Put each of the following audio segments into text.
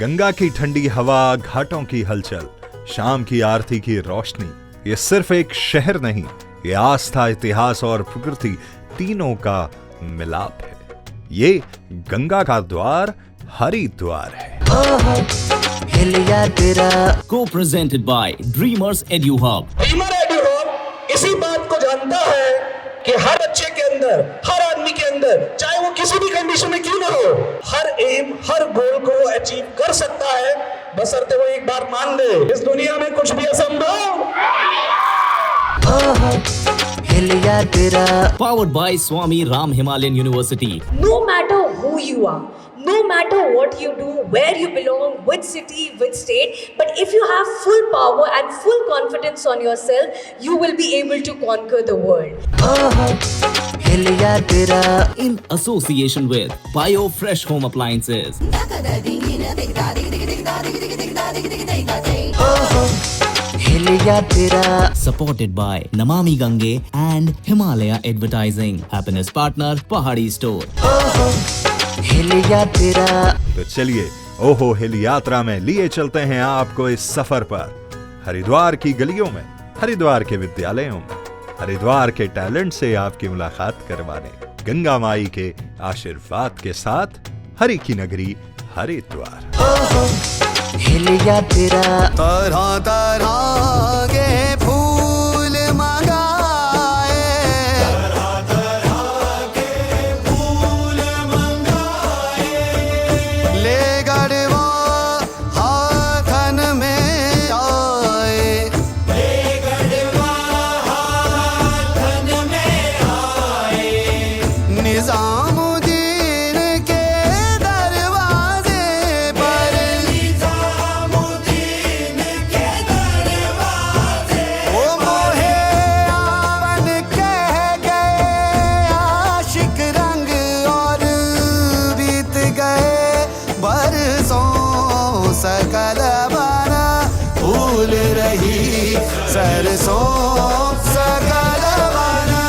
गंगा की ठंडी हवा, घाटों की हलचल, शाम की आरती की रोशनी, ये सिर्फ एक शहर नहीं, ये आस्था, इतिहास और प्रकृति तीनों का मिलाप है। ये गंगा का द्वार हरिद्वार है। Co-presented by Dreamers Edu Hub. Dreamer edu hub इसी बात को जानता है कि हर बच्चे के अंदर, हर आदमी के अंदर, चाहे वो किसी भी कंडीशन में क्यों ना हो, हर एम, हर गोल को वो अचीव कर सकता है, बशर्ते वो एक बार मान ले इस दुनिया में कुछ भी असंभव। Powered by Swami Ram Himalayan University. No matter who you are, no matter what you do, where you belong, which city, which state, but if you have full power and full confidence on yourself, you will be able to conquer the world. In association with Bio Fresh Home Appliances. Supported by Namami Gange and Himalaya Advertising. Happiness partner Pahadi Store. तो चलिए ओहो हिल यात्रा में लिए चलते हैं आपको इस सफर पर, हरिद्वार की गलियों में, हरिद्वार के विद्यालयों में, हरिद्वार के टैलेंट से आपकी मुलाकात करवाने, गंगा माई के आशीर्वाद के साथ हरि की नगरी हरिद्वार। तरह तरह के फूल मंगाए, ले गढ़वा हाथन में आए, निजामुद्दीन के दरवाजे पर ओ मोहे आवन कह गए आशिक रंग और बीत गए बरसों, सकल बना भूल रही सरसों, सकल बना।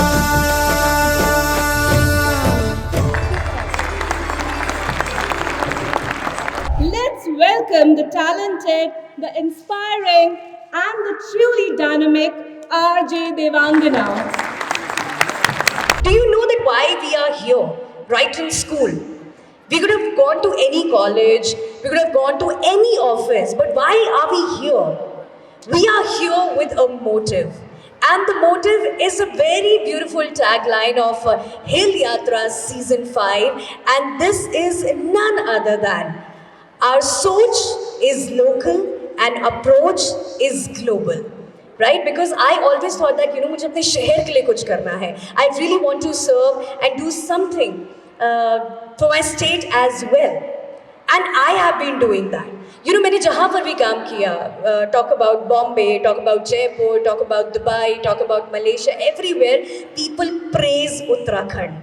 Let's welcome the talented, the inspiring, and the truly dynamic RJ Devangana. Do you know that why we are here, right in school? We could have gone to any college, we could have gone to any office, but why are we here? We are here with a motive. And the motive is a very beautiful tagline of Hill Yatra Season 5, and this is none other than our soch is local and approach is global. Right? Because I always thought that, मुझे अपने शहर के लिए कुछ करना है. I really want to serve and do something for my state as well. And I have been doing that. मैंने जहाँ पर भी काम किया, talk about Bombay, talk about Jaipur, talk about Dubai, talk about Malaysia, everywhere, people praise Uttarakhand.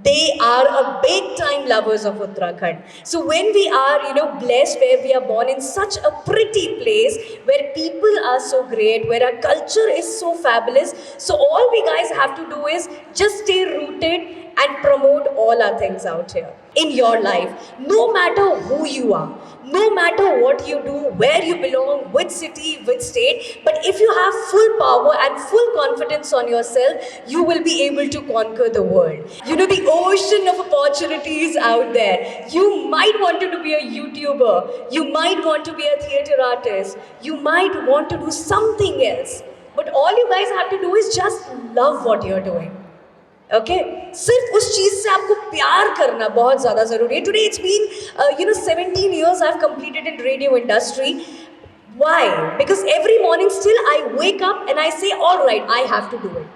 They are a big time lovers of Uttarakhand. So when we are, blessed where we are born in such a pretty place, where people are so great, where our culture is so fabulous, so all we guys have to do is just stay rooted and promote all our things out here in your life. No matter who you are, no matter what you do, where you belong, which city, which state, but if you have full power and full confidence on yourself, you will be able to conquer the world. The ocean of opportunities out there. You might want to be a YouTuber, you might want to be a theater artist, you might want to do something else, but all you guys have to do is just love what you're doing. Okay? सिर्फ उस चीज से आपको प्यार करना बहुत ज़्यादा ज़रूरी है. Today it's been 17 years I've completed in radio industry. Why? Because every morning still I wake up and I say, all right, I have to do it.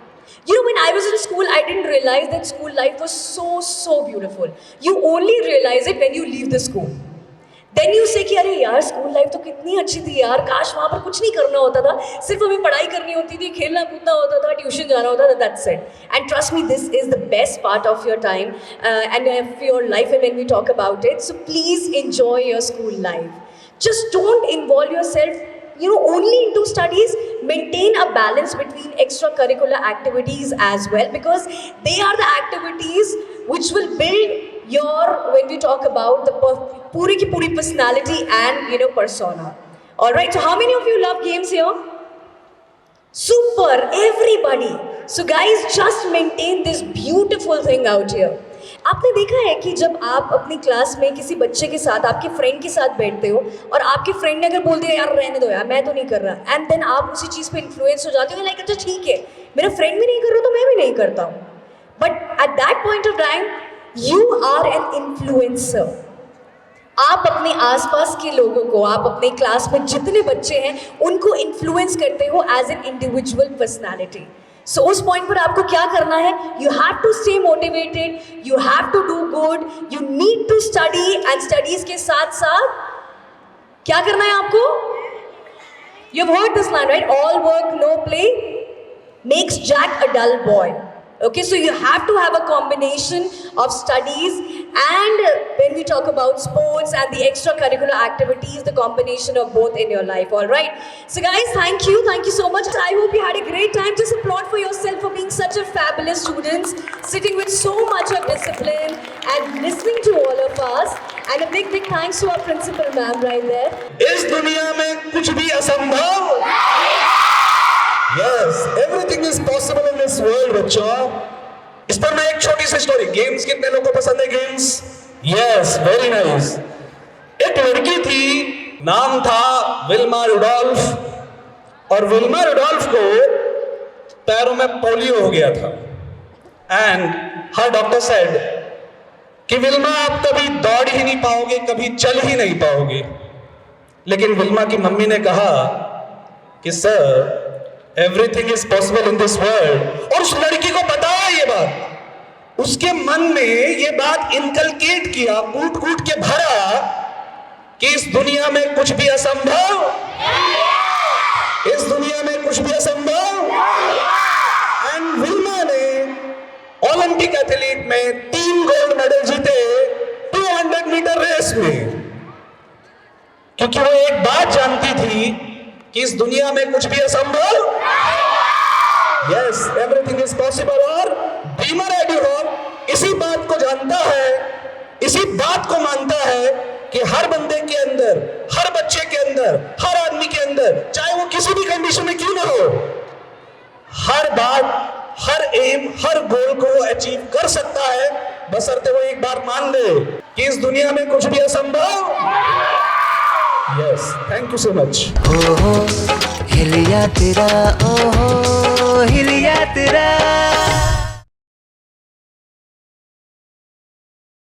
When I was in school, I didn't realize that school life was so beautiful. You only realize it when you leave the school. Then you say कि अरे यार school life तो कितनी अच्छी थी यार, काश वहाँ पर कुछ नहीं करना होता था, सिर्फ हमें पढ़ाई करनी होती थी, खेलना कूदना होता था, ट्यूशन जाना होता था, that's it. And trust me, this is the best part of your time and of your life when we talk about it. So please enjoy your school life. Just don't involve yourself only into studies. Maintain a balance between extracurricular activities as well, because they are the activities which will build when we talk about the puri ki puri personality and persona. All right, so how many of you love games here? Super, everybody. So guys, just maintain this beautiful thing out here. आपने देखा है कि जब आप अपनी class में किसी बच्चे के साथ, आपके फ्रेंड के साथ बैठते हो और आपके फ्रेंड ने अगर बोल दिया यार रहने दो यार मैं तो नहीं कर रहा, एंड देन आप उसी चीज़ पे इन्फ्लुएंस हो जाते हो, लाइक अच्छा ठीक है मेरा फ्रेंड भी नहीं कर रहा तो मैं भी नहीं करता हूँ. But at that point of time you are an influencer. आप अपने आसपास के लोगों को, आप अपने क्लास में जितने बच्चे हैं उनको इन्फ्लुएंस करते हो as an individual personality. So उस पॉइंट पर आपको क्या करना है? You have to stay motivated, you have to do good, you need to study, and studies के साथ साथ क्या करना है आपको? You have heard this line right, all work no play makes Jack a dull boy. Okay, so you have to have a combination of studies, and when we talk about sports and the extracurricular activities, the combination of both in your life. All right, so guys, thank you so much. I hope you had a great time. Just applaud for yourself for being such a fabulous students, sitting with so much of discipline and listening to all of us. And a big thanks to our principal ma'am right there. इस दुनिया में कुछ भी असंभव. Yes, everything is possible in this world, बच्चों. इस पर मैं एक छोटी सी स्टोरी. गेम्स कितने लोगों को पसंद है? Games, yes, very nice. एक लड़की थी, नाम था विल्मा रुडोल्फ, और विल्मा रुडोल्फ को पैरों में पोलियो हो गया था. एंड हर डॉक्टर सेड कि विल्मा आप कभी दौड़ ही नहीं पाओगे, कभी चल ही नहीं पाओगे. लेकिन विल्मा की मम्मी ने कहा कि sir everything is possible in this world. और उस लड़की को बताया ये बात, उसके मन में ये बात इनकलकेट किया, कूट कूट के भरा कि इस दुनिया में कुछ भी असंभव, इस दुनिया में कुछ भी असंभव. एंड विल्मा ने ओलंपिक एथलीट में 3 गोल्ड मेडल जीते 200 मीटर रेस में, क्योंकि वो एक बात जानती थी कि इस दुनिया में कुछ भी असंभव. Yes, everything is possible. और भीमर एडुहॉक इसी बात को जानता है, इसी बात को मानता है कि हर बंदे के अंदर, हर बच्चे के अंदर, हर आदमी के अंदर, चाहे वो किसी भी कंडीशन में क्यों ना हो, हर बात, हर एम, हर गोल को वो अचीव कर सकता है, बशर्ते वो एक बार मान ले कि इस दुनिया में कुछ भी असंभव. Yes, thank you so much. ओहो हिलिया तेरा, ओहो हिलिया तेरा.